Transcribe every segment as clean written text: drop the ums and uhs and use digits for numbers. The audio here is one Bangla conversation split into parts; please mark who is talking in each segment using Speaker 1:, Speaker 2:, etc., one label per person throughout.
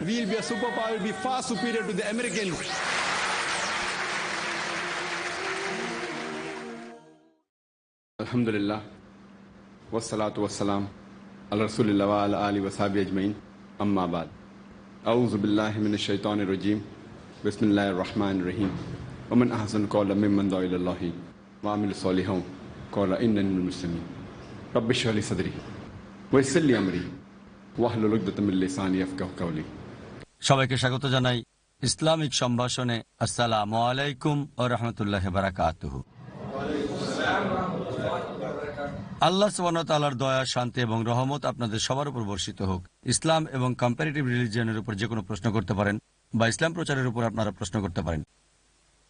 Speaker 1: We'll be a superpower, will be far superior to the American. Alhamdulillah, wassalatu wassalam, ala rasulillah wa ala alihi wa sahbihi ajma'in, amma ba'd. A'udhu billahi minash shaitanir rajim, bismillahir rahmanir rahim. Wa man ahsanu qawlan mimman da'a ila Allahi wa amila salihan qala innani minal muslimin. Rabbi shrah li sadri wa yassir li amri wahlul 'uqdatam min lisani yafqahu qawli.
Speaker 2: সবাইকে স্বাগত জানাই ইসলামিক সম্ভাষণে। আসসালামু আলাইকুম ওয়া রাহমাতুল্লাহি ওয়া বারাকাতুহু। আল্লাহ সুবহানাহু ওয়া তাআলার দয়া, শান্তি এবং রহমত আপনাদের সবার উপর বর্ষিত হোক। ইসলাম এবং কম্পারেটিভ রিলিজিয়নের উপর যে কোনো প্রশ্ন করতে পারেন বা ইসলাম প্রচারের উপর আপনারা প্রশ্ন করতে পারেন।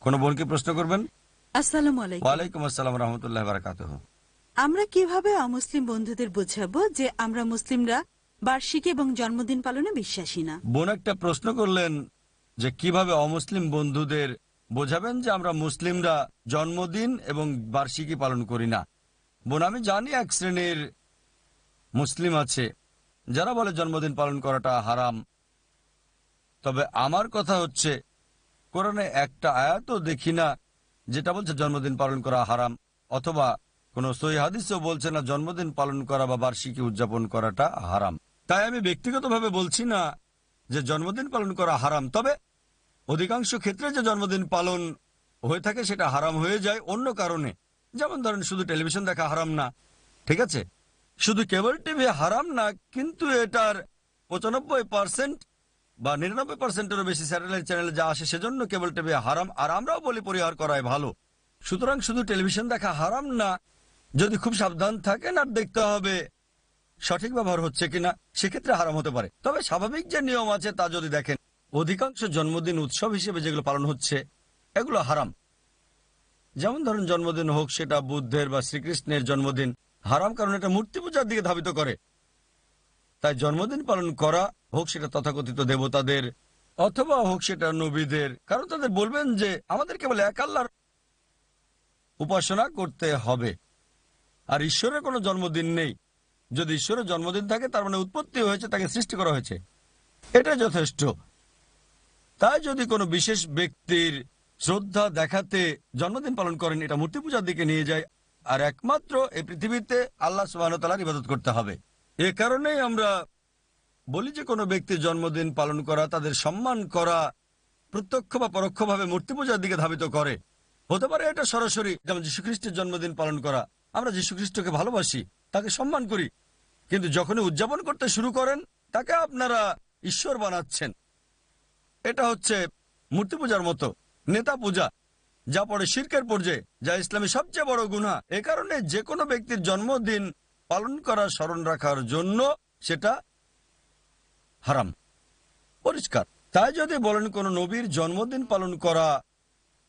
Speaker 2: কোন বোনকে প্রশ্ন করবেন?
Speaker 3: আসসালামু আলাইকুম।
Speaker 2: ওয়ালাইকুম আসসালাম ওয়া রাহমাতুল্লাহি ওয়া বারাকাতুহু।
Speaker 3: আমরা কিভাবে অমুসলিম বন্ধুদের বোঝাবো যে আমরা মুসলিমরা বার্ষিকী এবং জন্মদিন পালনে বিশ্বাসী না?
Speaker 2: বোন একটা প্রশ্ন করলেন যে কিভাবে অমুসলিম বন্ধুদের বোঝাবেন যে আমরা মুসলিমরা জন্মদিন এবং বার্ষিকী পালন করি না। বোন, আমি জানি এক শ্রেণীর মুসলিম আছে যারা বলে জন্মদিন পালন করাটা হারাম। তবে আমার কথা হচ্ছে, কোরআনে একটা আয়াতও দেখি না যেটা বলছে জন্মদিন পালন করা হারাম, অথবা কোনো সহিহ হাদিসেও বলছে না জন্মদিন পালন করা বা বার্ষিকী উদযাপন করাটা হারাম। তাই আমি ব্যক্তিগতভাবে বলছি না যে জন্মদিন পালন করা হারাম। তবে অধিকাংশ ক্ষেত্রে যে জন্মদিন পালন হয়ে থাকে সেটা হারাম হয়ে যায় অন্য কারণে। যেমন ধরেন, শুধু টেলিভিশন দেখা হারাম না, ঠিক আছে? শুধু কেবল টিভি হারাম না, কিন্তু এটার 95% বা 99%-এরও বেশি স্যাটেলাইট চ্যানেলে যা আসে সেজন্য কেবল টিভি হারাম। আর আমরাও বলি পরিহার করাই ভালো। সুতরাং শুধু টেলিভিশন দেখা হারাম না, যদি খুব সাবধান থাকেন আর দেখতে হবে সঠিক ব্যবহার হচ্ছে কিনা, সেক্ষেত্রে হারাম হতে পারে। তবে স্বাভাবিক যে নিয়ম আছে তা যদি দেখেন, অধিকাংশ জন্মদিন উৎসব হিসেবে যেগুলো পালন হচ্ছে এগুলো হারাম। যেমন ধরুন, জন্মদিন হোক সেটা বুদ্ধের বা শ্রীকৃষ্ণের জন্মদিন, হারাম কারণ এটা মূর্তি পূজার দিকে ধাবিত করে। তাই জন্মদিন পালন করা হোক সেটা তথাকথিত দেবতাদের অথবা হোক সেটা নবীদের, কারণ তাদের বলবেন যে আমাদের কেবল এক আল্লাহর উপাসনা করতে হবে, আর ঈশ্বরের কোনো জন্মদিন নেই। যদি ঈশ্বরের জন্মদিন থাকে তার মানে উৎপত্তি হয়েছে, তাকে সৃষ্টি করা হয়েছে, এটা যথেষ্ট। তাই যদি কোনো বিশেষ ব্যক্তির শ্রদ্ধা দেখাতে জন্মদিন পালন করেন, এটা মূর্তি পূজার দিকে নিয়ে যায়। আর একমাত্র এই পৃথিবীতে আল্লাহ সুবহানাহু ওয়া তাআলার ইবাদত করতে হবে। এ কারণেই আমরা বলি যে কোনো ব্যক্তির জন্মদিন পালন করা, তাদের সম্মান করা প্রত্যক্ষ বা পরোক্ষভাবে মূর্তি পূজার দিকে ধাবিত করে। হতে পারে এটা সরাসরি, যেমন যীশুখ্রিস্টের জন্মদিন পালন করা, আমরা যীশুখ্রিস্টকে ভালোবাসি, তাকে সম্মান করি, কিন্তু যখনই উদযাপন করতে শুরু করেন তাকে আপনারা ঈশ্বর বানাচ্ছেন। এটা হচ্ছে মূর্তি পূজার মতো, নেতা পূজা, যা পরে শিরকের পর্যায়ে, যা ইসলামে সবচেয়ে বড় গুনাহ। এ কারণে যে কোনো ব্যক্তির জন্মদিন পালন করা, স্মরণ রাখার জন্য সেটা হারাম, পরিষ্কার। তাই যদি বলেন কোনো নবীর জন্মদিন পালন করা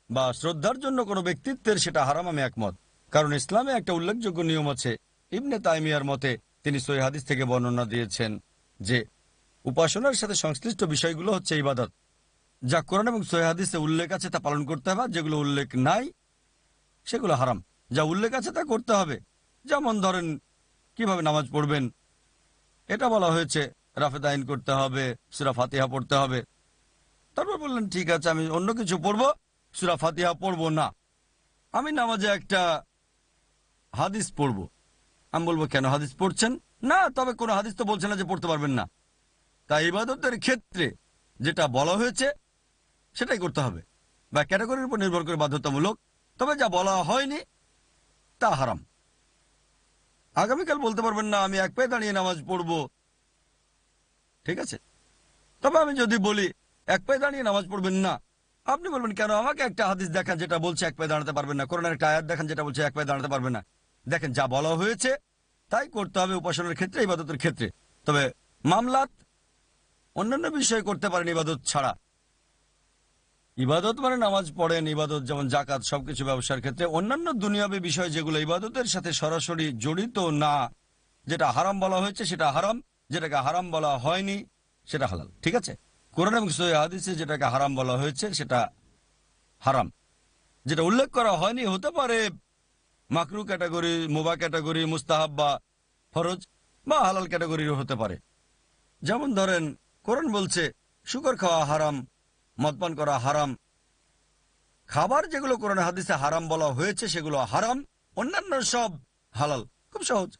Speaker 2: বা শ্রদ্ধার জন্য কোনো ব্যক্তিত্বের, সেটা হারাম, আমি একমত। কারণ ইসলামে একটা উল্লেখযোগ্য নিয়ম আছে। ইবনে তাইমিয়ার মতে, তিনি সহিহ হাদিস থেকে বর্ণনা দিয়েছেন যে উপাসনার সাথে সংশ্লিষ্ট বিষয়গুলো হচ্ছে ইবাদত। যা কোরআন এবং সহিহ হাদিসে উল্লেখ আছে তা পালন করতে হবে, যেগুলো উল্লেখ নাই সেগুলো হারাম। যা উল্লেখ আছে তা করতে হবে। যেমন ধরেন, কিভাবে নামাজ পড়বেন এটা বলা হয়েছে, রাফেদ আইন করতে হবে, সূরা ফাতিহা পড়তে হবে। তারপর বললেন ঠিক আছে, আমি অন্য কিছু পড়বো, সূরা ফাতিহা পড়বো না। আমি নামাজে একটা হাদিস পড়বো। আমি বলবো, কেন হাদিস পড়ছেন? না, তবে কোনো হাদিস তো বলছে না যে পড়তে পারবেন না। তাই ইবাদতের ক্ষেত্রে যেটা বলা হয়েছে সেটাই করতে হবে, বা ক্যাটাগরির উপর নির্ভর করে বাধ্যতামূলক। তবে যা বলা হয়নি তা হারাম। আগামীকাল বলতে পারবেন না আমি এক পায়ে দাঁড়িয়ে নামাজ পড়বো, ঠিক আছে? তবে আমি যদি বলি এক পায়ে দাঁড়িয়ে নামাজ পড়বেন না, আপনি বলবেন কেন? আমাকে একটা হাদিস দেখান যেটা বলছে এক পায়ে দাঁড়াতে পারবেন না, কোরআনের একটা আয়াত দেখান যেটা বলছে এক পায়ে দাঁড়াতে পারবেন না। দেখেন, যা বলা হয়েছে তাই করতে হবে উপাসনার ক্ষেত্রে, ইবাদতের ক্ষেত্রে। তবে মামলাত অন্যান্য বিষয় করতে পারেন ইবাদত ছাড়া। ইবাদত মানে নামাজ পড়েন, ইবাদত যেমন জাকাত, সবকিছু ব্যবসার ক্ষেত্রে। অন্যান্য দুনিয়াবী বিষয় যেগুলো ইবাদতের সাথে সরাসরি জড়িত না, যেটা হারাম বলা হয়েছে সেটা হারাম, যেটাকে হারাম বলা হয়নি সেটা হালাল, ঠিক আছে? কোরআন এবং সহিহ হাদিসে যেটাকে হারাম বলা হয়েছে সেটা হারাম, যেটা উল্লেখ করা হয়নি হতে পারে মাকরু ক্যাটাগরি, মুবাহ ক্যাটাগরি, মুস্তাহাব বা ফরজ, বা হালাল ক্যাটাগরির হতে পারে। যেমন ধরেন, কোরআন বলছে শুকর খাওয়া হারাম, মদ পান করা হারাম, খাবার যেগুলো কোরআন হাদিসে হারাম বলা হয়েছে সেগুলো হারাম, অন্যান্য সব হালাল। খুব সহজ।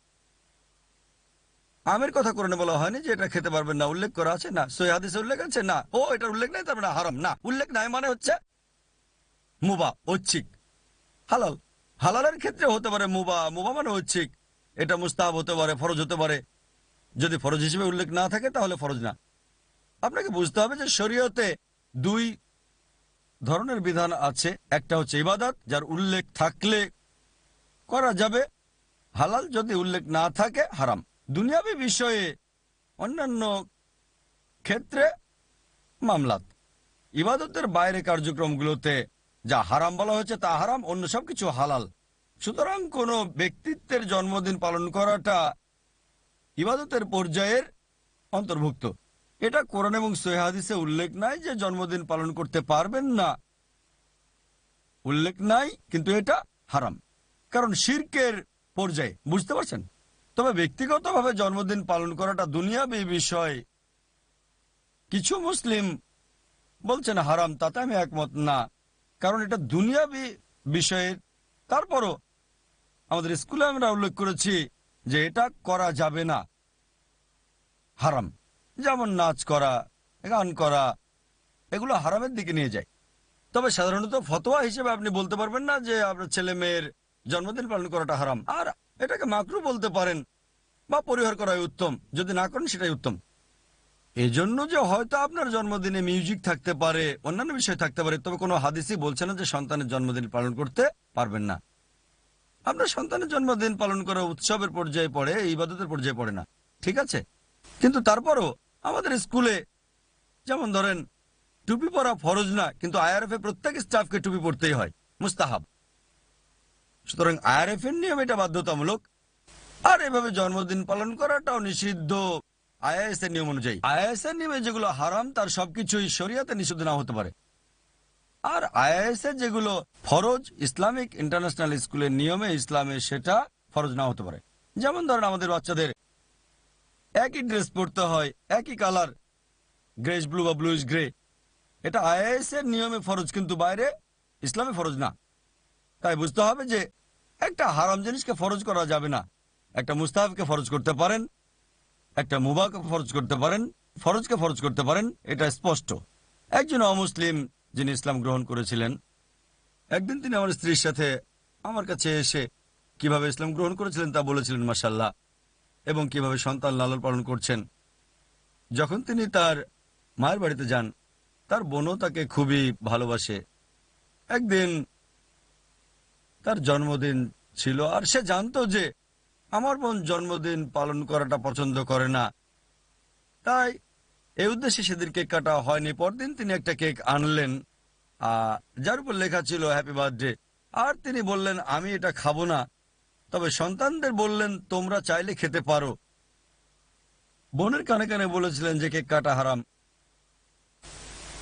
Speaker 2: আমের কথা কোরআনে বলা হয়নি যে এটা খেতে পারবেন না, উল্লেখ করা আছে না? সহিহ হাদিসে উল্লেখ আছে না? ও এটার উল্লেখ নাই তার মানে হারাম না। উল্লেখ নাই মানে হচ্ছে মুবাহ, ঐচ্ছিক। হালাল, হালালের ক্ষেত্রে হতে পারে মুবাহ, মুবাহ মানে ঐচ্ছিক। এটা মুস্তাহাব হতে পারে, ফরজ হতে পারে। যদি ফরজ হিসেবে উল্লেখ না থাকে তাহলে ফরজ না। আপনাকে বুঝতে হবে যে শরীয়তে দুই ধরনের বিধান আছে। একটা হচ্ছে ইবাদত, যার উল্লেখ থাকলে করা যাবে হালাল, যদি উল্লেখ না থাকে হারাম। দুনিয়াবী বিষয়ে অন্যান্য ক্ষেত্রে মামলাত। ইবাদতের বাইরে কার্যক্রমগুলোতে যা হারাম বলা হয়েছে তা হারাম, অন্য সবকিছু হালাল। সুতরাং কোনো ব্যক্তিত্বের জন্মদিন পালন করাটা ইবাদতের পর্যায়ের অন্তর্ভুক্ত। এটা কোরআন এবং সহিহ হাদিসে উল্লেখ নাই যে জন্মদিন পালন করতে পারবেন না, উল্লেখ নাই, কিন্তু এটা হারাম, কারণ শিরকের পর্যায়ে। বুঝতে পারছেন? তবে ব্যক্তিগতভাবে জন্মদিন পালন করাটা দুনিয়াবী বিষয়। কিছু মুসলিম বলছেন হারাম, তাতে আমি একমত না, কারণ এটা দুনিয়াবী বিষয়ের। তারপরও আমাদের স্কুলে আমরা উল্লেখ করেছি যে এটা করা যাবে না, হারাম। যেমন নাচ করা, গান করা, এগুলো হারামের দিকে নিয়ে যায়। তবে সাধারণত ফতোয়া হিসেবে আপনি বলতে পারবেন না যে আপনার ছেলে মেয়ের জন্মদিন পালন করাটা হারাম। আর এটাকে মাকরু বলতে পারেন বা পরিহার করাই উত্তম, যদি না করেন সেটাই উত্তম। এজন্য যে হয়তো আপনার জন্মদিনে মিউজিক থাকতে পারে, অন্যান্য বিষয় থাকতে পারে, তবে কোনো হাদিসই বলছে না যে সন্তানের জন্মদিন পালন করতে পারবেন না। আপনার সন্তানের জন্মদিন পালন করা উৎসবের পর্যায়ে পড়ে, ইবাদতের পর্যায়ে পড়ে না, ঠিক আছে? কিন্তু তারপরও আমাদের স্কুলে যেমন ধরেন টুপি পরা ফরজ না, কিন্তু আইআরএফ এ প্রত্যেক স্টাফকে টুপি পরতেই হয়, মুস্তাহাব। সুতরাং আইআরএফ এর নিয়ম এটা বাধ্যতামূলক। আর এভাবে জন্মদিন পালন করাটাও নিষিদ্ধ আইএস এর নিয়ম অনুযায়ী। আইএস এর নিয়মে যেগুলো হারাম তার সবকিছুই শরিয়াতে নিষিদ্ধ না হতে পারে। আর আইএস এর যেগুলো ফরজ ইসলামিক ইন্টারন্যাশনাল স্কুলের নিয়মে ইসলামে সেটা ফরজ না হতে পারে। যেমন ধরেন আমাদের বাচ্চাদের একই ড্রেস পরতে হয়, একই কালার, গ্রেস ব্লু বা ব্লুইশ গ্রে। এটা আইএস এর নিয়মে ফরজ, কিন্তু বাইরে ইসলামে ফরজ না। তাই বুঝতে হবে যে একটা হারাম জিনিসকে ফরজ করা যাবে না। একটা মুস্তাহাবকে ফরজ করতে পারেন, একটা মুবাহকে ফরজ করতে পারেন, ফরজকে ফরজ করতে পারেন, এটা স্পষ্ট। একজন অমুসলিম যিনি ইসলাম গ্রহণ করেছিলেন, একদিন তিনি আমার স্ত্রীর সাথে আমার কাছে এসে কিভাবে ইসলাম গ্রহণ করেছিলেন তা বলেছিলেন, মাশাআল্লাহ, এবং কিভাবে সন্তান লালন পালন করছেন। যখন তিনি তার মায়ের বাড়িতে যান, তার বোনও তাকে খুবই ভালোবাসে। একদিন তার জন্মদিন ছিল, আর সে জানতো যে আমার বোন জন্মদিন পালন করাটা পছন্দ করে না, তাই এই উদ্দেশ্যে সেদিন কেক কাটা হয়নি। পরদিন তিনি একটা কেক আনলেন যার উপর লেখা ছিল হ্যাপি বার্থডে। আর তিনি বললেন আমি এটা খাবো না, তবে সন্তানদের বললেন তোমরা চাইলে খেতে পারো। বোনের কানে কানে বলেছিলেন যে কেক কাটা হারাম।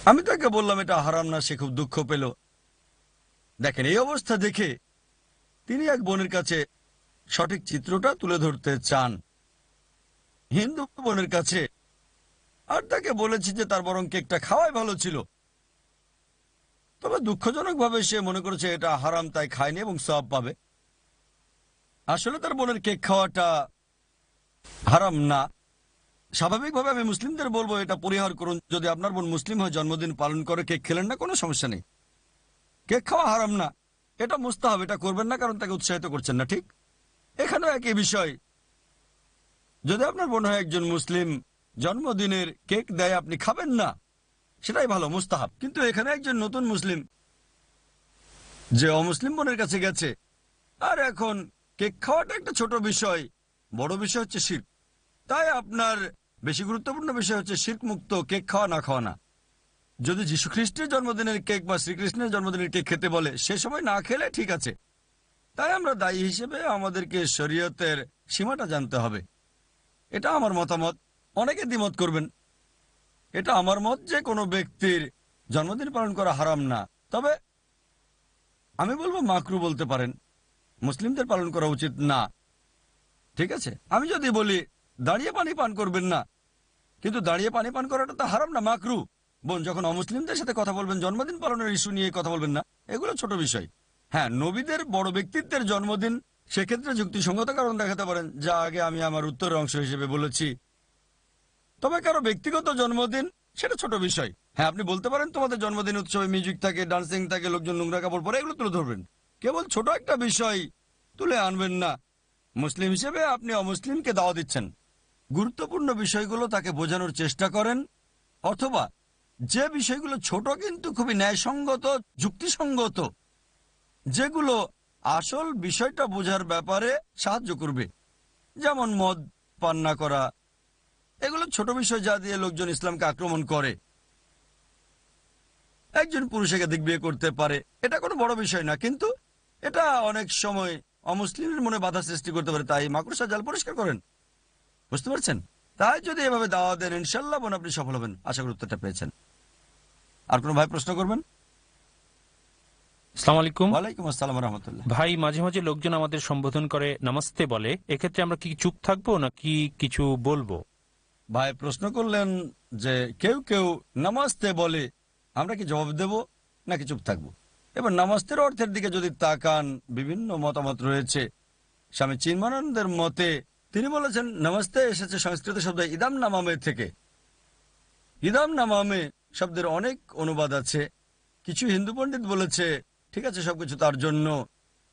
Speaker 2: আমি তাকে বললাম এটা হারাম না, সে খুব দুঃখ পেল। দেখেন, এই অবস্থা দেখে তিনি এক বোনের কাছে সঠিক চিত্রটা তুলে ধরতে চান, হিন্দু বোনের কাছে, আর তাকে বলেছি যে তার বরং কেকটা খাওয়াই ভালো ছিল। তবে দুঃখজনকভাবে সে মনে করেছে এটা হারাম, তাই খায়নি এবং সওয়াব পাবে। আসলে তার বোনের কেক খাওয়াটা হারাম না। স্বাভাবিকভাবে আমি মুসলিমদের বলবো এটা পরিহার করুন। যদি আপনার বোন মুসলিম হয়ে জন্মদিন পালন করে কেক খেলেন না, কোনো সমস্যা নেই। কেক খাওয়া হারাম না, এটা মুস্তাহাব, এটা করবেন না কারণ তাকে উৎসাহিত করছেন না, ঠিক? এখানেও একই বিষয়। যদি আপনার বোন হয় একজন মুসলিম, জন্মদিনের কেক দেয়, আপনি খাবেন না, সেটাই ভালো, মুস্তাহাব। কিন্তু এখানে একজন নতুন মুসলিম যে অমুসলিম বোনের কাছে গেছে, আর এখন কেক খাওয়াটা একটা ছোট বিষয়, বড় বিষয় হচ্ছে শিরক। তাই আপনার বেশি গুরুত্বপূর্ণ বিষয় হচ্ছে শিরক মুক্ত কেক খাওয়া না খাওয়া না। যদি যীশু খ্রিস্টের জন্মদিনের কেক বা শ্রীকৃষ্ণের জন্মদিনের কেক খেতে বলে, সে সময় না খেলে ঠিক আছে। তাই আমরা দায়ী হিসেবে আমাদেরকে শরীয়তের সীমাটা জানতে হবে। এটা আমার মতামত, অনেকে দ্বিমত করবেন। এটা আমার মত যে কোনো ব্যক্তির জন্মদিন পালন করা হারাম না, তবে আমি বলবো মাকরু বলতে পারেন, মুসলিমদের পালন করা উচিত না, ঠিক আছে? আমি যদি বলি দাঁড়িয়ে পানি পান করবেন না, কিন্তু দাঁড়িয়ে পানি পান করাটা তো হারাম না, মাকরু। বোন, যখন অমুসলিমদের সাথে কথা বলবেন জন্মদিন পালনের ইস্যু নিয়ে কথা বলবেন না, এগুলো ছোট বিষয়। হ্যাঁ, নবীদের বড় ব্যক্তিত্বের জন্মদিন, সেক্ষেত্রে যুক্তিসঙ্গত কারণ দেখাতে পারেন, যা আগে আমি আমার উত্তরের অংশ হিসেবে বলেছি। তবে কারো ব্যক্তিগত জন্মদিন সেটা ছোট বিষয়। হ্যাঁ, আপনি বলতে পারেন তোমাদের জন্মদিন উৎসবে মিউজিক থাকে, ডান্সিং থাকে, লোকজন নোংরা কাপড় পরে, এগুলো তুলে ধরবেন। কেবল ছোট একটা বিষয় তুলে আনবেন না। মুসলিম হিসেবে আপনি অমুসলিমকে দাওয়া দিচ্ছেন, গুরুত্বপূর্ণ বিষয়গুলো তাকে বোঝানোর চেষ্টা করেন, অথবা যে বিষয়গুলো ছোট কিন্তু খুবই ন্যায়সঙ্গত, যুক্তিসঙ্গত, যেগুলো আসল বিষয়টা বোঝার ব্যাপারে সাহায্য করবে, যেমন মদ পান না করা। এগুলো ছোট বিষয় যা দিয়ে লোকজন ইসলামকে আক্রমণ করে। একজন পুরুষ একাধিক বিয়ে করতে পারে, এটা কোনো বড় বিষয় না, কিন্তু এটা অনেক সময় অমুসলিমের মনে বাধা সৃষ্টি করতে পারে। তাই মাকড়সা জাল পরিষ্কার করেন, বুঝতে পারছেন? তাই যদি এভাবে দাওয়া দেন, ইনশাল্লাহ বোন আপনি সফল হবেন। আশা করি উত্তরটা পেয়েছেন। আর কোনো ভাই প্রশ্ন করবেন?
Speaker 4: আসসালামু আলাইকুম।
Speaker 2: ওয়ালাইকুম আসসালাম রহমতুল্লাহ।
Speaker 4: ভাই, মাঝে মাঝে লোকজন আমাদের সম্বোধন করে নমস্তে বলে, এক্ষেত্রে আমরা কি চুপ থাকবো নাকি কিছু বলবো?
Speaker 2: ভাই প্রশ্ন করলেন যে কেউ কেউ নামাজতে বলে, আমরা কি জবাব দেব নাকি চুপ থাকবো? এবার নামাজের অর্থের দিকে যদি তাকান, বিভিন্ন মতামত রয়েছে। স্বামী চিন্ময়ানন্দের মতে তিনি বলেছেন নমস্তে এসেছে সংস্কৃত শব্দ ইদাম নামামে থেকে। ইদাম নামামে শব্দের অনেক অনুবাদ আছে। কিছু হিন্দু পণ্ডিত বলেছে ঠিক আছে, সবকিছু তার জন্য।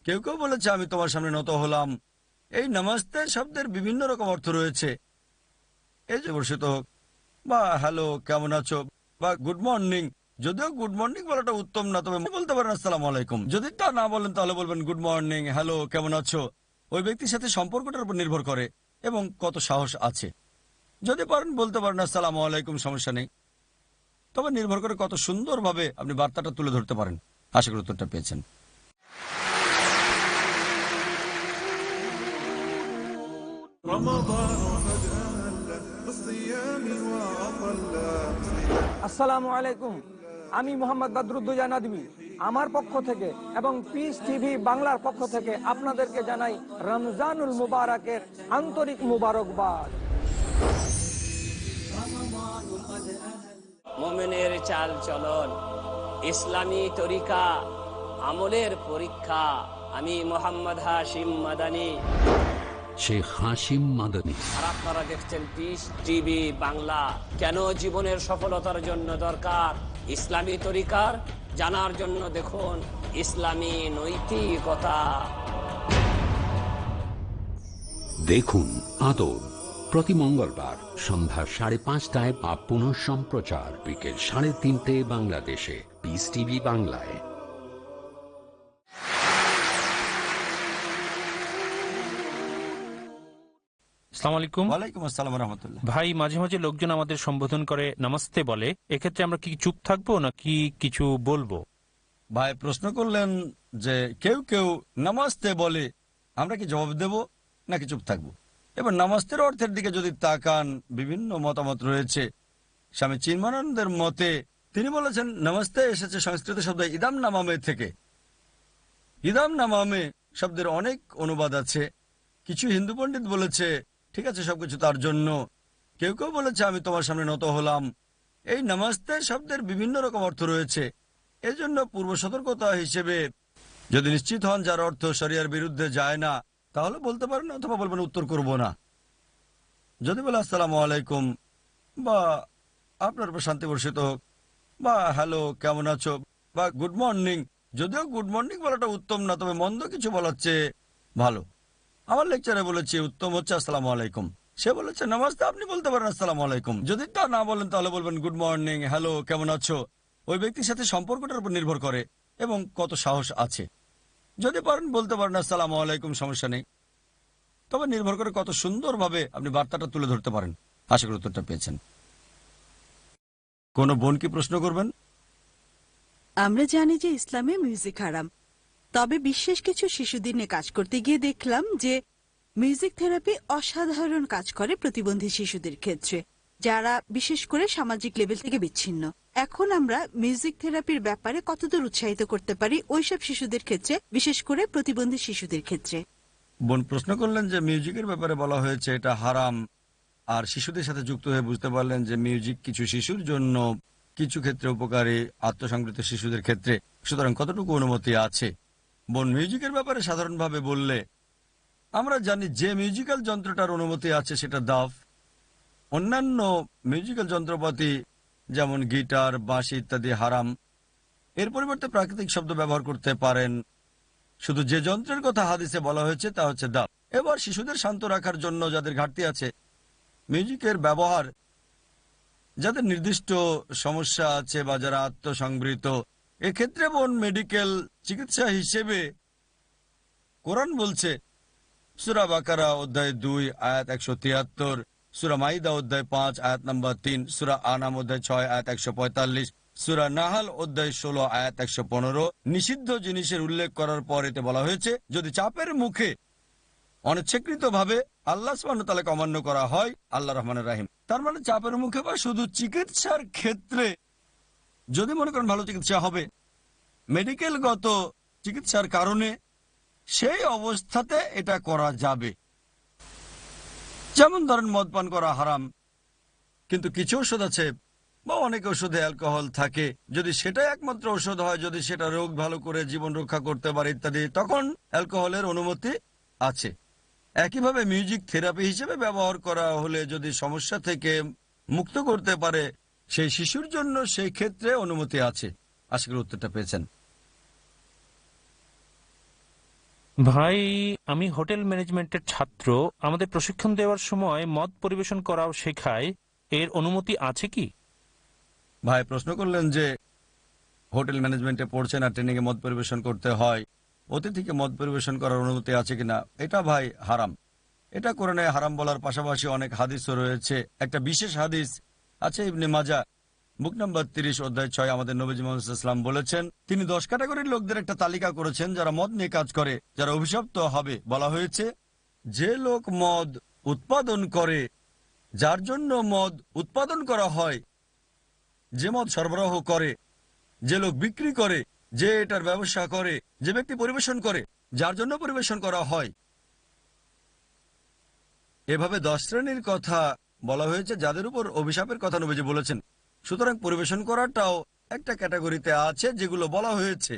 Speaker 2: কেউ কেউ বলেছে আমি তোমার সামনে নত হলাম। এই নমস্তে শব্দের বিভিন্ন রকম অর্থ রয়েছে। এই যে বর্ষিত হোক, বা হ্যালো কেমন আছো, বা গুড মর্নিং। যদিও গুড মর্নিং বলাটা উত্তম না, তবে বলতে পারেন আসসালামু আলাইকুম। যদি তা না বলেন তাহলে বলবেন গুড মর্নিং, হ্যালো কেমন আছো। ওই ব্যক্তির সাথে সম্পর্কটার উপর নির্ভর করে এবং কত সাহস আছে। যদি পারেন বলতে পারেন আসসালামু আলাইকুম, সমস্যা নেই। তবে নির্ভর করে কত সুন্দরভাবে আপনি বার্তাটা তুলে ধরতে পারেন। আশা করি উত্তরটা পেয়েছেন।
Speaker 5: আসসালামু আলাইকুম। আমি মোহাম্মদ বদরুদ্দোজা নাদবি আমার পক্ষ থেকে এবং পিস টিভি বাংলার পক্ষ থেকে আপনাদেরকে জানাই রমজানুল মুবারকের আন্তরিক মুবারকবাদ।
Speaker 6: মুমিনের চাল চলন, ইসলামী তরিকা, আমলের পরীক্ষা। আমি মোহাম্মদ হাশিম মাদানী।
Speaker 7: শেখ হাশিম মাদানী।
Speaker 6: আর আপনারা দেখছেন পিস টিভি বাংলা। কেন জীবনের সফলতার জন্য দরকার ইসলামী তরিকার জানার জন্য দেখুন ইসলামী নৈতিকতা।
Speaker 7: দেখুন আদব, প্রতি মঙ্গলবার সন্ধ্যা 5:30টায় বা পুনঃ সম্প্রচার বিকেল 3:30 বাংলাদেশে পিস টিভি বাংলায়।
Speaker 4: আসসালামু আলাইকুম।
Speaker 2: ওয়ালাইকুম আসসালাম রহমতুল্লাহ।
Speaker 4: ভাই, মাঝে মাঝে লোকজন আমাদের সম্বোধন করে নমস্তে বলে, এক্ষেত্রে আমরা কি চুপ থাকবো নাকি কিছু বলবো?
Speaker 2: ভাই প্রশ্ন করলেন যে কেউ কেউ নামাজতে বলে, আমরা কি জবাব দেব নাকি চুপ থাকবো? এবার নামাজের অর্থের দিকে যদি তাকান, বিভিন্ন মতামত রয়েছে। স্বামী চিন্ময়ানন্দের মতে তিনি বলেছেন নমস্তে এসেছে সংস্কৃত শব্দ ইদাম নামামে থেকে। ইদাম নামামে শব্দের অনেক অনুবাদ আছে। কিছু হিন্দু পণ্ডিত বলেছে ঠিক আছে, সবকিছু তার জন্য। কেউ কেউ বলেছে আমি তোমার সামনে নত হলাম। এই নমস্তে শব্দের বিভিন্ন রকম অর্থ রয়েছে। এজন্য পূর্ব সতর্কতা হিসেবে যদি নিশ্চিত হন যার অর্থ শরিয়ার বিরুদ্ধে যায় না, তাহলে বলতে পারেন, অথবা বলবেন উত্তর করব না। যদি বলে আসসালামু আলাইকুম, বা আপনার উপর শান্তি বর্ষিত হোক, বা হ্যালো কেমন আছো, বা গুড মর্নিং। যদিও গুড মর্নিং বলাটা উত্তম না, তবে মন্দ কিছু বলার চেয়ে ভালো। আমার লেকচারে বলেছি উত্তম হচ্ছে আসসালামু আলাইকুম। সে বলেছে নামাজতে আপনি বলতে পারেন আসসালামু আলাইকুম। যদি তা না বলেন তাহলে বলবেন গুড মর্নিং, হ্যালো কেমন আছো। ওই ব্যক্তির সাথে সম্পর্কটার উপর নির্ভর করে এবং কত সাহস আছে। যদি পারেন বলতে পারেন আসসালামু আলাইকুম, সমস্যা নেই। তবে নির্ভর করে কত সুন্দরভাবে আপনি বার্তাটা তুলে ধরতে পারেন। আশা করি উত্তরটা পেয়েছেন। কোন বোন কি প্রশ্ন করবেন?
Speaker 3: আমরা জানি যে ইসলামে মিউজিক হারাম, তবে বিশেষ কিছু শিশুদের নিয়ে কাজ করতে গিয়ে দেখলাম যে মিউজিক থেরাপি অসাধারণ কাজ করে প্রতিবন্ধী শিশুদের ক্ষেত্রে, যারা বিশেষ করে সামাজিক লেভেল থেকে বিচ্ছিন্ন। এখন আমরা মিউজিক থেরাপির ব্যাপারে কতদূর উৎসাহিত করতে পারি ওইসব শিশুদের ক্ষেত্রে, বিশেষ করে প্রতিবন্ধী শিশুদের ক্ষেত্রে?
Speaker 2: বোন প্রশ্ন করলেন যে মিউজিকের ব্যাপারে বলা হয়েছে এটা হারাম, আর শিশুদের সাথে যুক্ত হয়ে বুঝতে পারলেন যে মিউজিক কিছু শিশুর জন্য কিছু ক্ষেত্রে উপকারী, আত্মসংবৃত শিশুদের ক্ষেত্রে। সুতরাং কতটুকু অনুমতি আছে? বোন, মিউজিকের ব্যাপারে সাধারণভাবে বললে আমরা জানি যে মিউজিক্যাল যন্ত্রটার অনুমতি আছে সেটা দাফ। অন্যান্য মিউজিক্যাল যন্ত্রপাতি যেমন গিটার, বাঁশি ইত্যাদি হারাম। এর পরিবর্তে প্রাকৃতিক শব্দ ব্যবহার করতে পারেন। শুধু যে যন্ত্রের কথা হাদিসে বলা হয়েছে তা হচ্ছে দাফ। এবার শিশুদের শান্ত রাখার জন্য যাদের ঘাটতি আছে, মিউজিকের ব্যবহার, যাদের নির্দিষ্ট সমস্যা আছে বা যারা আত্মসংবৃত, এক্ষেত্রে বোন মেডিকেল চিকিৎসা হিসেবে কোরআন বলছে সূরা বাকারা অধ্যায় 2 আয়াত 173, সূরা মাইদা অধ্যায় 5 আয়াত নম্বর 3, সূরা আনাম অধ্যায় 6 আয়াত 145, সূরা নাহাল অধ্যায় 16 আয়াত 115 নিষিদ্ধ জিনিসের উল্লেখ করার পর এতে বলা হয়েছে যদি চাপের মুখে অনিচ্ছাকৃতভাবে আল্লাহ সুবহানাহু ওয়া তাআলাকে অমান্য করা হয়, আল্লাহ রহমানুর রাহিম। তার মানে চাপের মুখে বা শুধু চিকিৎসার ক্ষেত্রে যদি মনে করেন ভালো চিকিৎসা হবে, মেডিকেলগত চিকিৎসার কারণে, সেই অবস্থাতে এটা করা যাবে। যেমন ধরেন মদ পান করা হারাম, কিন্তু কিছু ওষুধ আছে বা অনেক ওষুধে অ্যালকোহল থাকে, যদি সেটাই একমাত্র ওষুধ হয়, যদি সেটা রোগ ভালো করে জীবন রক্ষা করতে পারে ইত্যাদি, তখন অ্যালকোহলের অনুমতি আছে। একইভাবে মিউজিক থেরাপি হিসেবে ব্যবহার করা হলে যদি সমস্যা থেকে মুক্ত করতে পারে সেই শিশুর জন্য, সেই ক্ষেত্রে অনুমতি আছে। আশা করি উত্তরটা পেয়েছেন।
Speaker 4: ভাই, আমি হোটেল ম্যানেজমেন্টের ছাত্র। আমাদের প্রশিক্ষণ দেওয়ার সময় মদ পরিবেশন করাও শেখায়, এর অনুমতি আছে কি?
Speaker 2: ভাই প্রশ্ন করলেন যে হোটেল ম্যানেজমেন্টে পড়ছেন আর ট্রেনিং এ মদ পরিবেশন করতে হয়, অতিথিকে মদ পরিবেশন করার অনুমতি আছে কিনা? এটা ভাই হারাম। এটা কোরআনে হারাম বলার পাশাপাশি অনেক হাদিসও রয়েছে। একটা বিশেষ হাদিস আছে ইবনে মাজাহ বুক নাম্বার 30 অধ্যায় 6, আমাদের নবীজি মুহাম্মদ সাল্লাল্লাহু আলাইহি ওয়াসাল্লাম বলেছেন, তিনি 10 ক্যাটাগরির লোকদের একটা তালিকা করেছেন যারা মদ নিয়ে কাজ করে, যারা অভিশপ্ত হবে। বলা হয়েছে যে লোক মদ উৎপাদন করে, যার জন্য মদ উৎপাদন করা হয়, যে মদ সরবরাহ করে, যে লোক বিক্রি করে, যে এটার ব্যবসা করে, যে ব্যক্তি পরিবেশন করে, যার জন্য পরিবেশন করা হয়, এভাবে 10 শ্রেণীর কথা বলা হয়েছে যাদের উপর অভিশাপের কথা নবীজি বলেছেন। সুতরাং পরিবেশন করাটাও একটা ক্যাটাগরিতে আছে যেগুলো বলা হয়েছে,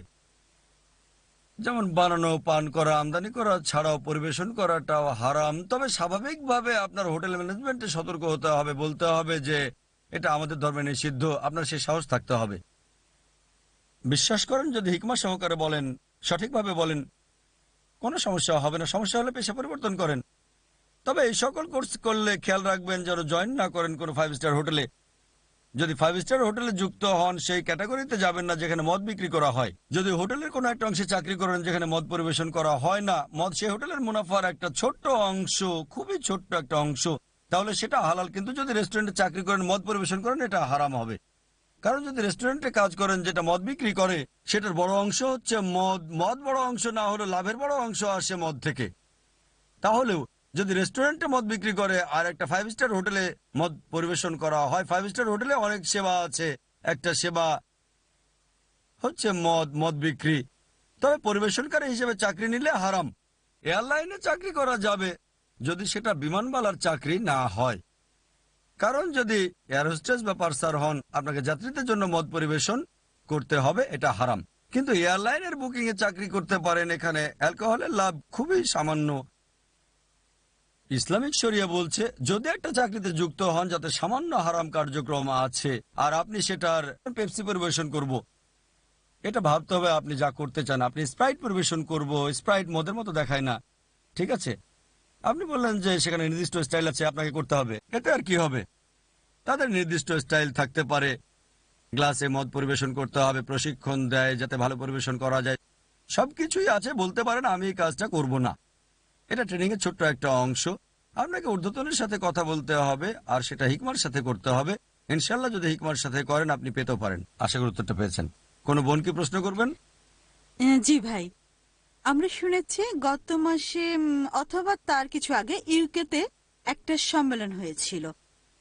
Speaker 2: যেমন বানানো, পান করা, আমদানি করা ছাড়াও পরিবেশন করাটাও হারাম। তবে স্বাভাবিকভাবে আপনার হোটেল ম্যানেজমেন্টে সতর্ক হতে হবে, বলতে হবে যে এটা আমাদের ধর্মে নিষিদ্ধ, আপনার সেই সাহস থাকতে হবে। বিশ্বাস করেন যদি হিকমা সহকারে বলেন, সঠিকভাবে বলেন, কোনো সমস্যা হবে না। সমস্যা হলে পেশা পরিবর্তন করেন। তবে এই সকল কোর্স করলে খেয়াল রাখবেন যেন জয়েন না করেন কোনো 5 স্টার হোটেলে। যদি 5 স্টার হোটেলে যুক্ত হন সেই ক্যাটাগরিতে যাবেন না যেখানে মদ বিক্রি করা হয়। যদি হোটেলের কোনো একটা অংশে চাকরি করেন যেখানে মদ পরিবেশন করা হয় না, মদ সেই হোটেলের মুনাফার একটা ছোট্ট অংশ, খুবই ছোট্ট একটা অংশ, তাহলে সেটা হালাল। কিন্তু যদি রেস্টুরেন্টে চাকরি করেন, মদ পরিবেশন করেন, এটা হারাম হবে। কারণ যদি রেস্টুরেন্টে কাজ করেন যেটা মদ বিক্রি করে, সেটার বড় অংশ হচ্ছে মদ। মদ বড় অংশ না হলে লাভের বড় অংশ আসে মদ থেকে। তাহলেও যদি রেস্টুরেন্টে মদ বিক্রি করে আর একটা 5 স্টার হোটেলে মদ পরিবেশন করা হয়, 5 স্টার হোটেলে অনেক সেবা আছে, একটা সেবা হচ্ছে মদ বিক্রি। তবে পরিবেশনকারী হিসেবে চাকরি নিলে হারাম। এয়ারলাইনে চাকরি করা যাবে যদি সেটা বিমানবালার চাকরি না হয়। কারণ যদি এয়ার হোস্টেস বা পার্সার হন, আপনাকে যাত্রীদের জন্য মদ পরিবেশন করতে হবে, এটা হারাম। কিন্তু এয়ারলাইনের বুকিং এ চাকরি করতে পারেন, এখানে অ্যালকোহলের লাভ খুবই সামান্য। ইসলামিক শরিয়া বলছে যদি একটা চাকরিতে যুক্ত হন যাতে সামান্য হারাম কার্যক্রম আছে আর আপনি সেটার পেপসি পরিবেশন করব, এটা ভাবতে হবে আপনি যা করতে চান। আপনি স্প্রাইট পরিবেশন করব, স্প্রাইট মদের মতো দেখায় না, ঠিক আছে? আপনি বললেন যে সেখানে নির্দিষ্ট স্টাইল আছে, আপনাকে করতে হবে, এতে আর কি হবে? তাদের নির্দিষ্ট স্টাইল থাকতে পারে। গ্লাসে মদ পরিবেশন করতে হবে, প্রশিক্ষণ দেয় যাতে ভালো পরিবেশন করা যায়, সবকিছুই আছে। বলতে পারেন আমি এই কাজটা করব না, এটা ট্রেনিং এর ছোট্ট একটা অংশ। আপনাকে ঊর্ধ্বতনের সাথে কথা বলতে হবে আর সেটা হিকমার সাথে করতে হবে। ইনশাল্লাহ যদি হিকমার সাথে করেন আপনি পেতেও পারেন। আশা করি উত্তরটা পেয়েছেন। কোনো বোন কি প্রশ্ন করবেন?
Speaker 3: জি ভাই, আমরা শুনেছি গত মাসে অথবা তার কিছু আগে ইউকেতে একটা সম্মেলন হয়েছিল।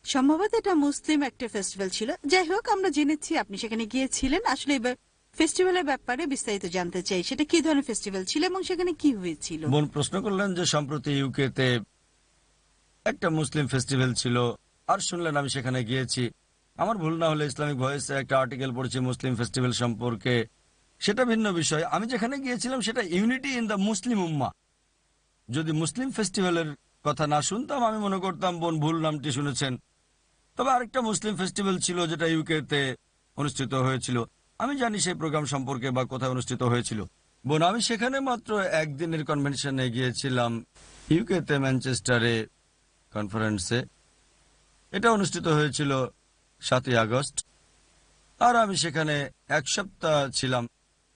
Speaker 3: সম্ভবত এটা মুসলিম একটা ফেস্টিভ্যাল ছিল। যাই হোক, আমরা জেনেছি আপনি সেখানে গিয়েছিলেন। আসলে এবার ফেস্টিভ্যালের ব্যাপারে বিস্তারিত জানতে চাই, সেটা কি ধরনের ফেস্টিভ্যাল ছিল এবং সেখানে কি হয়েছিল।
Speaker 2: বোন প্রশ্ন করলেন যে সম্প্রতি ইউকেতে একটা মুসলিম ফেস্টিভ্যাল ছিল, আর শুনলেন আমি সেখানে গিয়েছি। আমার ভুল না হলে ইসলামিক ভয়েসে একটা আর্টিকেল পড়েছি মুসলিম ফেস্টিভ্যাল সম্পর্কে, সেটা ভিন্ন বিষয়। আমি যেখানে গিয়েছিলাম সেটা ইউনিটি ইন দ্য মুসলিম উম্মাহ। যদি মুসলিম ফেস্টিভ্যালের কথা না শুনতাম আমি মনে করতাম বোন ভুল নামটি শুনেছেন। তবে আরেকটা মুসলিম ফেস্টিভ্যাল ছিল যেটা ইউকেতে অনুষ্ঠিত হয়েছিল। আমি জানি সেই প্রোগ্রাম সম্পর্কে বা কোথায় অনুষ্ঠিত হয়েছিল। বোন আমি সেখানে মাত্র একদিনের কনভেনশনে গিয়েছিলাম, ইউকেতে ম্যানচেস্টারে কনফারেন্সে। এটা অনুষ্ঠিত হয়েছিল 7ই আগস্ট, আর আমি সেখানে এক সপ্তাহ ছিলাম।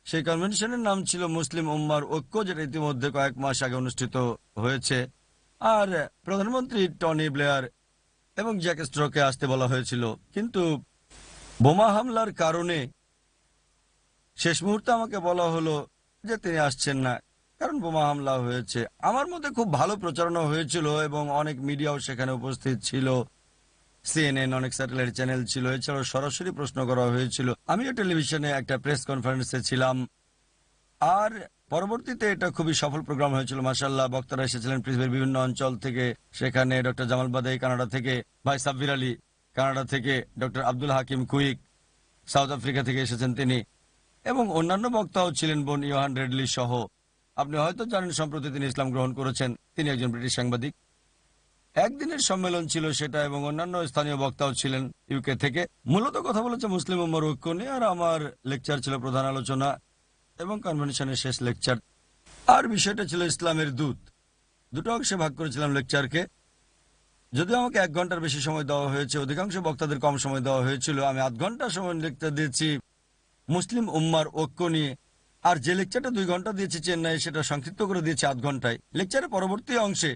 Speaker 2: সেই কনভেনশনের নাম ছিল মুসলিম উম্মার ঐক্য, যেটা ইতিমধ্যে কয়েক মাস আগে অনুষ্ঠিত হয়েছে। আর প্রধানমন্ত্রী টনি ব্লেয়ার এবং জ্যাক স্ট্রকে আসতে বলা হয়েছিল, কিন্তু বোমা হামলার কারণে শেষ মুহূর্তে আমাকে বলা হলো যে তিনি আসছেন না, কারণ বোমা হামলা হয়েছে। আমার মধ্যে খুব ভালো প্রচারণা হয়েছিল এবং অনেক মিডিয়াও সেখানে উপস্থিত ছিল, CNN, অনেক স্যাটেলাইট চ্যানেল ছিল, এছাড়াও সরাসরি প্রশ্ন করা হয়েছিল। আমিও টেলিভিশনে একটা প্রেস কনফারেন্সে ছিলাম। আর পরবর্তীতে এটা খুবই সফল প্রোগ্রাম হয়েছিল মাশাআল্লাহ। বক্তারা এসেছিলেন পৃথিবীর বিভিন্ন অঞ্চল থেকে। সেখানে ডক্টর জামাল বাদাই কানাডা থেকে, ভাই সাব্বির আলী কানাডা থেকে, doctor Abdul Hakim quick south Africa থেকে এসেছেন তিনি, এবং অন্যান্য বক্তাও ছিলেন, বোন ইয়োহান রেডলি সহ। আপনি হয়তো জানেন সম্প্রতি তিনি ইসলাম গ্রহণ করেছেন, তিনি একজন ব্রিটিশ সাংবাদিক। একদিনের সম্মেলন ছিল সেটা, এবং অন্যান্য স্থানীয় বক্তাও ছিলেন ইউকে থেকে। মূলত কথা বলেছে মুসলিম উম্মার ঐক্য নিয়ে, আর আমার লেকচার ছিল প্রধান আলোচনা এবং কনভেনশনের শেষ লেকচার। আর বিষয়টা ছিল ইসলামের দূত। দুটো অংশে ভাগ করেছিলাম লেকচারকে। যদিও আমাকে 1 ঘন্টার বেশি সময় দেওয়া হয়েছে, অধিকাংশ বক্তাদের কম সময় দেওয়া হয়েছিল। আমি আধ ঘন্টা সময় লেকচার দিয়েছি মুসলিম উম্মার ঐক্য নিয়ে, আর যে লেকচারটা 2 ঘন্টা দিয়েছি চেন্নাই, সেটা সংক্ষিপ্ত করে দিয়েছি আধ ঘন্টায়। লেকচারের পরবর্তী অংশে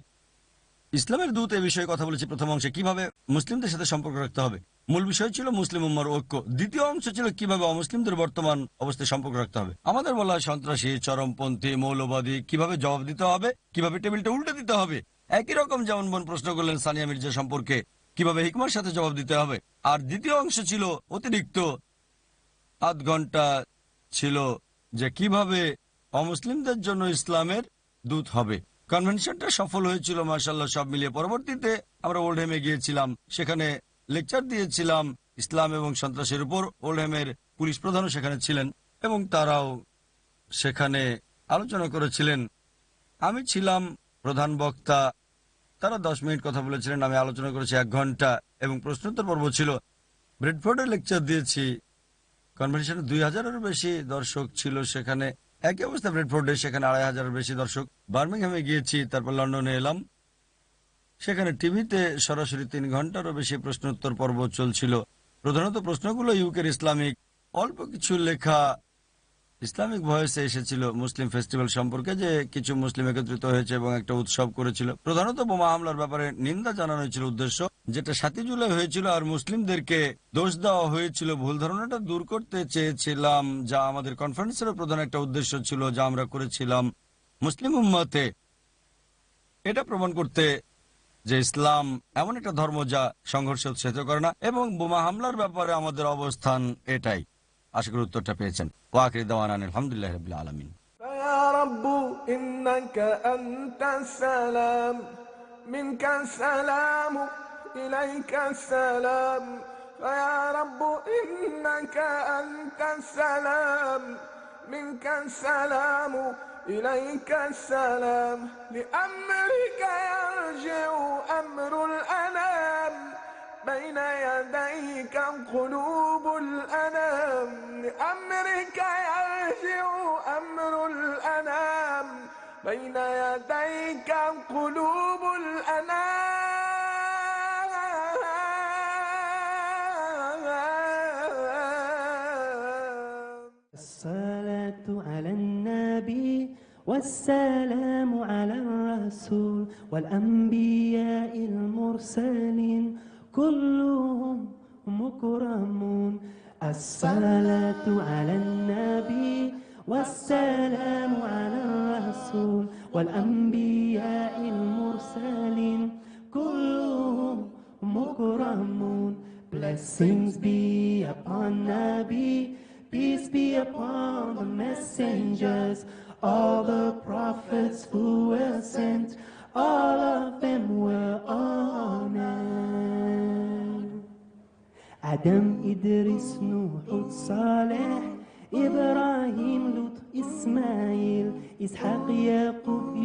Speaker 2: ইসলামের দূত এ বিষয়ে কথা বলেছি। প্রথম অংশে কিভাবে মুসলিমদের সাথে সম্পর্ক রাখতে হবে, মূল বিষয় ছিল মুসলিম উম্মার ঐক্য। দ্বিতীয় অংশ ছিল কিভাবে অমুসলিমদের বর্তমান অবস্থায় সম্পর্ক রাখতে হবে। আমাদের বলা হয় সন্ত্রাসী, চরমপন্থী, মৌলবাদী, কিভাবে জবাব দিতে হবে, কিভাবে টেবিলটা উল্টে দিতে হবে। একই রকম যেমন বোন প্রশ্ন করলেন সানিয়া মির্জা সম্পর্কে, কিভাবে হিকমার সাথে জবাব দিতে হবে। আর দ্বিতীয় অংশ ছিল অতিরিক্ত আধ ঘন্টা ছিল যে কিভাবে অমুসলিমদের জন্য ইসলামের দূত হবে। কনভেনশনটা সফল হয়েছিল মাশাআল্লাহ সব মিলিয়ে। পরবর্তীতে আমরা ওল্ডহ্যামে গিয়েছিলাম, সেখানে লেকচার দিয়েছিলাম ইসলাম এবং সন্ত্রাসের উপর। ওল্ডহ্যামের পুলিশ প্রধানও সেখানে ছিলেন এবং তারাও সেখানে আলোচনা করেছিলেন। আমি ছিলাম প্রধান বক্তা, তারা 10 মিনিট কথা বলেছিলেন, আমি আলোচনা করেছি 1 ঘন্টা, এবং প্রশ্নোত্তর পর্ব ছিল। ব্রেডফোর্ডে লেকচার দিয়েছি, কনভেনশনে 2000-এরও বেশি দর্শক ছিল সেখানে। একই অবস্থা ব্রেডফোর্ডে, সেখানে 2500-এর বেশি দর্শক। বার্মিংহামে গিয়েছি, তারপর লন্ডনে এলাম, সেখানে টিভিতে সরাসরি 3 ঘন্টারও বেশি প্রশ্নোত্তর পর্ব চলছিল। প্রধানত প্রশ্নগুলো ইউকের ইসলামিক, অল্প কিছু লেখা ইসলামিক ভয়েসে এসেছিল মুসলিম ফেস্টিভ্যাল সম্পর্কে, যে কিছু মুসলিম একত্রিত হয়েছে এবং একটা উৎসব করেছিল। প্রধানত বোমা হামলার ব্যাপারে নিন্দা জানানো হয়েছিল উদ্দেশ্য, যেটা 7 জুলাই হয়েছিল, আর মুসলিমদেরকে দোষ দেওয়া হয়েছিল। ভুল ধারণাটা দূর করতে চেয়েছিলাম, যা আমাদের কনফারেন্সের প্রধান একটা উদ্দেশ্য ছিল, যা আমরা করেছিলাম মুসলিম উম্মতে এটা প্রমাণ করতে যে ইসলাম এমন একটা ধর্ম যা সংঘর্ষে উৎসাহিত করে না। এবং বোমা হামলার ব্যাপারে আমাদের অবস্থান এটাই। আশা করি উত্তরটা পেয়েছেন। ওয়াকির দাওয়ানা আলহামদুলিল্লাহ রাব্বিল আলামিন।
Speaker 8: يا رب إنك أنت السلام منك السلام إليك السلام فيا رب إنك أنت السلام منك السلام إليك السلام لأمرك يرجع أمر الأنام بين يديك قلوب الأنام لأمرك يرجع أمر الأنام بين يديك قلوب الأنام
Speaker 9: الصلاة على النبي والسلام على الرسول والأنبياء المرسلين كلهم مكرمون الصلاة على النبي والسلام على الرسول والأنبياء المرسلين كلهم مكرمون. Blessings be upon Nabi, peace be upon the messengers, all the prophets who were sent, all of them were honored. Adam, Idris, Nuh, Saleh, Ibrahim, Lut, Ismail, Ishaq, Yaqub,